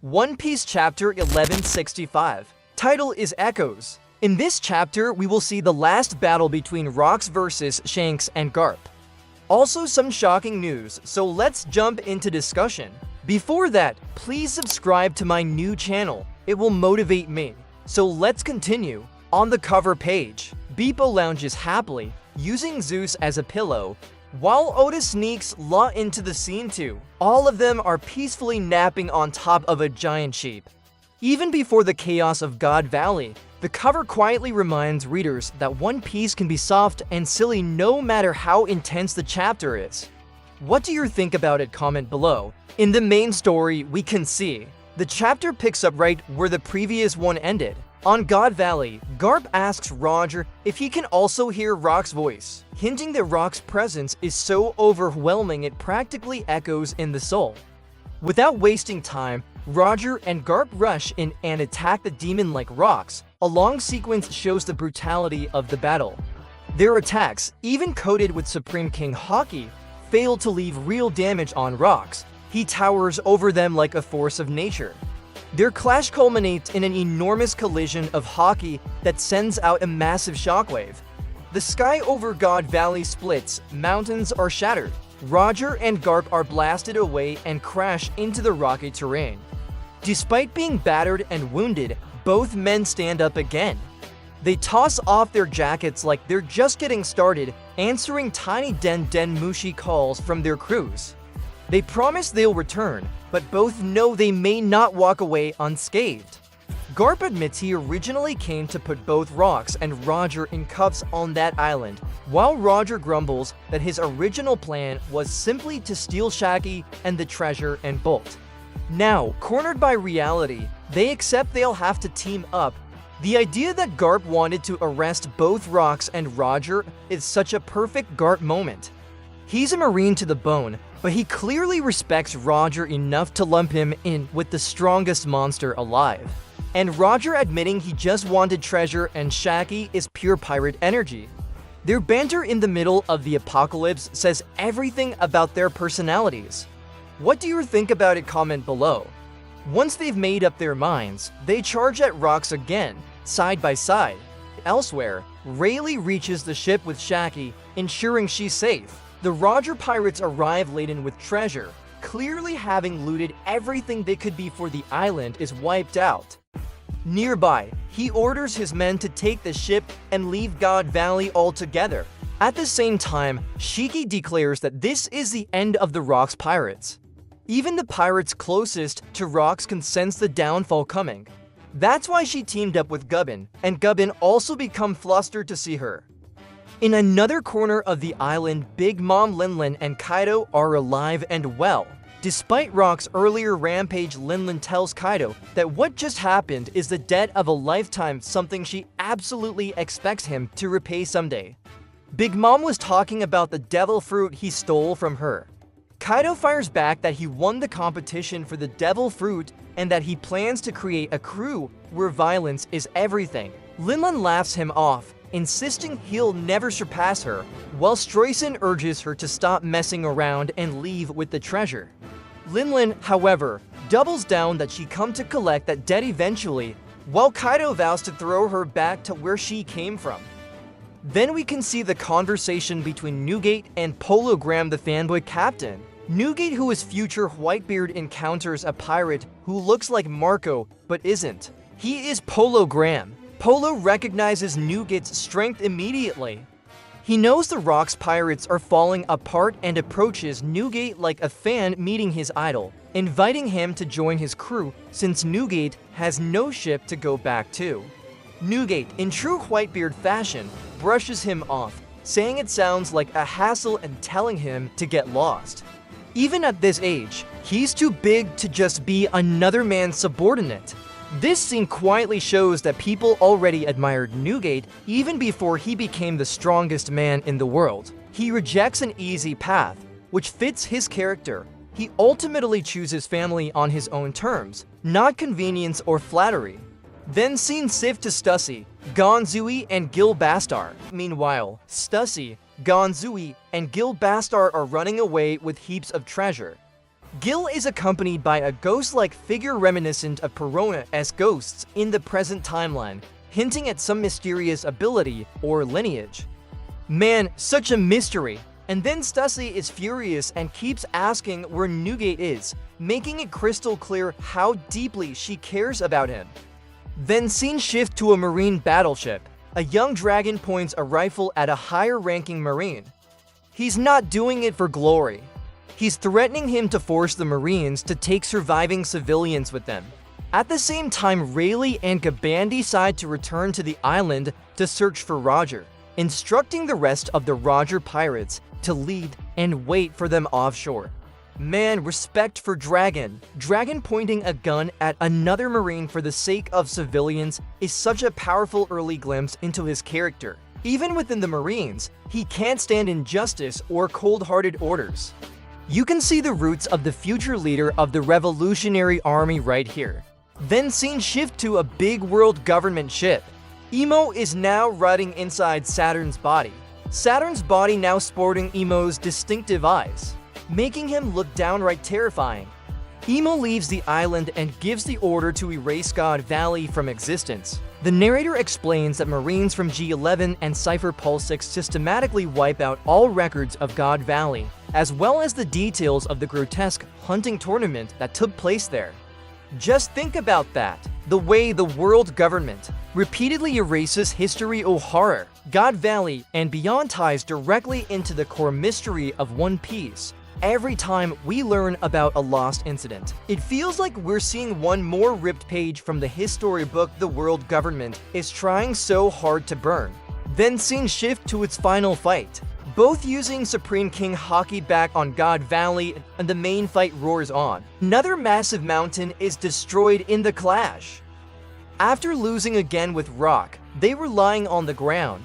One Piece Chapter 1165. Title is Echoes. In this chapter, we will see the last battle between Rocks vs. Shanks and Garp. Also some shocking news, so let's jump into discussion. Before that, please subscribe to my new channel. It will motivate me. So let's continue. On the cover page, Beepo lounges happily, using Zeus as a pillow, while Oda sneaks Law into the scene too. All of them are peacefully napping on top of a giant sheep. Even before the chaos of God Valley, the cover quietly reminds readers that One Piece can be soft and silly no matter how intense the chapter is. What do you think about it? Comment below. In the main story, we can see the chapter picks up right where the previous one ended. On God Valley, Garp asks Roger if he can also hear Rock's voice, hinting that Rock's presence is so overwhelming it practically echoes in the soul. Without wasting time, Roger and Garp rush in and attack the demon like rocks. A long sequence shows the brutality of the battle. Their attacks, even coated with Supreme King Haki, fail to leave real damage on Rocks. He towers over them like a force of nature. Their clash culminates in an enormous collision of Haki that sends out a massive shockwave. The sky over God Valley splits, mountains are shattered. Roger and Garp are blasted away and crash into the rocky terrain. Despite being battered and wounded, both men stand up again. They toss off their jackets like they're just getting started, answering tiny Den Mushi calls from their crews. They promise they'll return, but both know they may not walk away unscathed. Garp admits he originally came to put both Rocks and Roger in cuffs on that island, while Roger grumbles that his original plan was simply to steal Shaggy and the treasure and bolt. Now, cornered by reality, they accept they'll have to team up. The idea that Garp wanted to arrest both Rocks and Roger is such a perfect Garp moment. He's a Marine to the bone, but he clearly respects Roger enough to lump him in with the strongest monster alive. And Roger admitting he just wanted treasure and Shaggy is pure pirate energy. Their banter in the middle of the apocalypse says everything about their personalities. What do you think about it? Comment below. Once they've made up their minds, they charge at Rocks again, side by side. Elsewhere, Rayleigh reaches the ship with Shaggy, ensuring she's safe. The Roger pirates arrive laden with treasure, clearly having looted everything they could be for the island is wiped out. Nearby, he orders his men to take the ship and leave God Valley altogether. At the same time, Shiki declares that this is the end of the Rocks pirates. Even the pirates closest to Rocks can sense the downfall coming. That's why she teamed up with Gubbin, and Gubbin also become flustered to see her. In another corner of the island, Big Mom Linlin and Kaidou are alive and well. Despite Rock's earlier rampage, Linlin tells Kaidou that what just happened is the debt of a lifetime, something she absolutely expects him to repay someday. Big Mom was talking about the devil fruit he stole from her. Kaidou fires back that he won the competition for the devil fruit and that he plans to create a crew where violence is everything. Linlin laughs him off, insisting he'll never surpass her, while Streisand urges her to stop messing around and leave with the treasure. Linlin, however, doubles down that she come to collect that debt eventually, while Kaidou vows to throw her back to where she came from. Then we can see the conversation between Newgate and Pologram, the fanboy captain. Newgate, who is future Whitebeard, encounters a pirate who looks like Marco but isn't. He is Pologram. Polo recognizes Newgate's strength immediately. He knows the Rocks pirates are falling apart and approaches Newgate like a fan meeting his idol, inviting him to join his crew since Newgate has no ship to go back to. Newgate, in true Whitebeard fashion, brushes him off, saying it sounds like a hassle and telling him to get lost. Even at this age, he's too big to just be another man's subordinate. This scene quietly shows that people already admired Newgate even before he became the strongest man in the world. He rejects an easy path, which fits his character. He ultimately chooses family on his own terms, not convenience or flattery. Then scene shift to Stussy, Gonzui, and Gil Bastar. Meanwhile, Stussy, Gonzui, and Gil Bastar are running away with heaps of treasure. Gil is accompanied by a ghost-like figure reminiscent of Perona-esque ghosts in the present timeline, hinting at some mysterious ability or lineage. Man, such a mystery. And then Stussy is furious and keeps asking where Newgate is, making it crystal clear how deeply she cares about him. Then scene shift to a marine battleship. A young dragon points a rifle at a higher-ranking marine. He's not doing it for glory. He's threatening him to force the Marines to take surviving civilians with them. At the same time, Rayleigh and Gaban decide to return to the island to search for Roger, instructing the rest of the Roger pirates to lead and wait for them offshore. Man, respect for Dragon. Dragon pointing a gun at another Marine for the sake of civilians is such a powerful early glimpse into his character. Even within the Marines, he can't stand injustice or cold-hearted orders. You can see the roots of the future leader of the Revolutionary Army right here. Then scene shift to a big world government ship. Emo is now riding inside Saturn's body. Saturn's body now sporting Emo's distinctive eyes, making him look downright terrifying. Emo leaves the island and gives the order to erase God Valley from existence. The narrator explains that Marines from G11 and Cypher Pulse 6 systematically wipe out all records of God Valley, as well as the details of the grotesque hunting tournament that took place there. Just think about that. The way the world government repeatedly erases history or horror, God Valley, and beyond ties directly into the core mystery of One Piece. Every time we learn about a lost incident, it feels like we're seeing one more ripped page from the history book the world government is trying so hard to burn. Then scene shift to its final fight. Both using Supreme King Haki back on God Valley, and the main fight roars on. Another massive mountain is destroyed in the clash. After losing again with Rock, they were lying on the ground.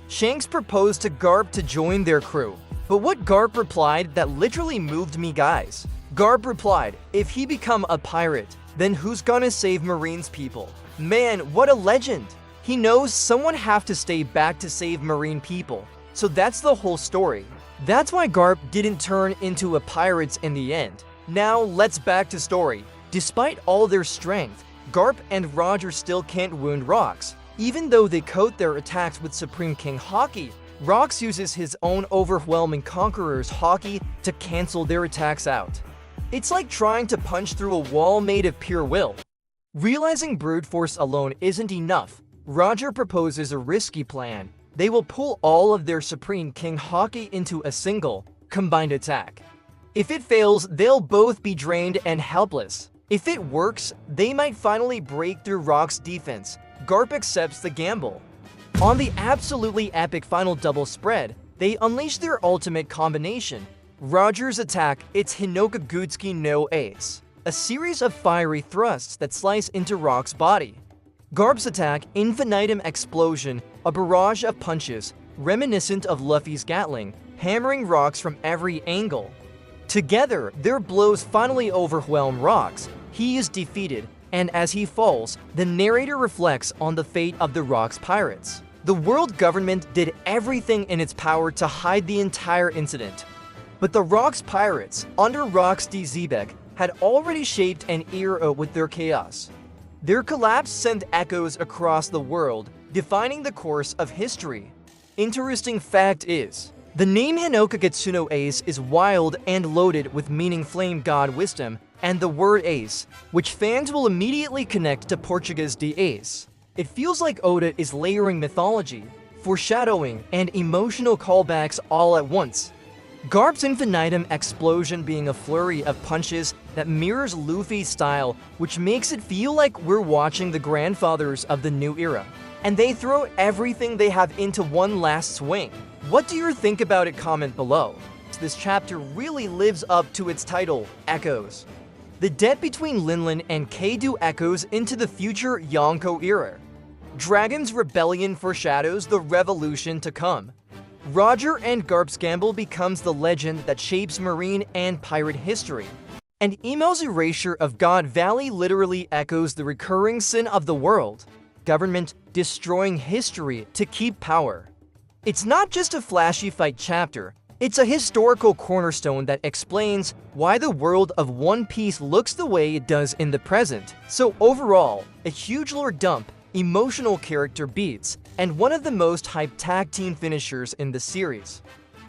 Shanks proposed to Garp to join their crew. But what Garp replied that literally moved me, guys. Garp replied, if he become a pirate, then who's gonna save Marines people? Man, what a legend. He knows someone have to stay back to save Marine people. So that's the whole story. That's why Garp didn't turn into a pirate in the end. Now let's back to story. Despite all their strength, Garp and Roger still can't wound Rocks. Even though they coat their attacks with Supreme King Haki, Rocks uses his own overwhelming Conqueror's Haki to cancel their attacks out. It's like trying to punch through a wall made of pure will. Realizing brute force alone isn't enough, Roger proposes a risky plan. They will pull all of their Supreme King Haki into a single, combined attack. If it fails, they'll both be drained and helpless. If it works, they might finally break through Rock's defense. Garp accepts the gamble. On the absolutely epic final double spread, they unleash their ultimate combination. Roger's attack, it's Hinokagutsuki no Ace, a series of fiery thrusts that slice into Rock's body. Garp's attack, Infinitum Explosion, a barrage of punches, reminiscent of Luffy's Gatling, hammering Rocks from every angle. Together, their blows finally overwhelm Rocks. He is defeated, and as he falls, the narrator reflects on the fate of the Rocks pirates. The world government did everything in its power to hide the entire incident. But the Rocks pirates, under Rocks D. Zebek, had already shaped an era with their chaos. Their collapse sent echoes across the world, defining the course of history. Interesting fact is, the name Hinokagutsu no Ace is wild and loaded with meaning flame god wisdom, and the word ace, which fans will immediately connect to Portuguese de ace. It feels like Oda is layering mythology, foreshadowing, and emotional callbacks all at once. Garp's Infinitum Explosion being a flurry of punches that mirrors Luffy's style, which makes it feel like we're watching the grandfathers of the new era. And they throw everything they have into one last swing. What do you think about it? Comment below. This chapter really lives up to its title, Echoes. The debt between Linlin and Kaidou echoes into the future Yonko era. Dragon's rebellion foreshadows the revolution to come. Roger and Garp's gamble becomes the legend that shapes marine and pirate history. And Emo's erasure of God Valley literally echoes the recurring sin of the world, government destroying history to keep power. It's not just a flashy fight chapter, It's a historical cornerstone that explains why the world of One Piece looks the way it does in the present. So overall, a huge lore dump, emotional character beats, and one of the most hyped tag team finishers in the series.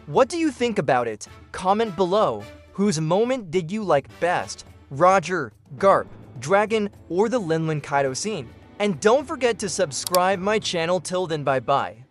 What do you think about it? Comment below. Whose moment did you like best? Roger, Garp, Dragon, or the Linlin Kaidou scene? And don't forget to subscribe my channel. Till then, bye bye.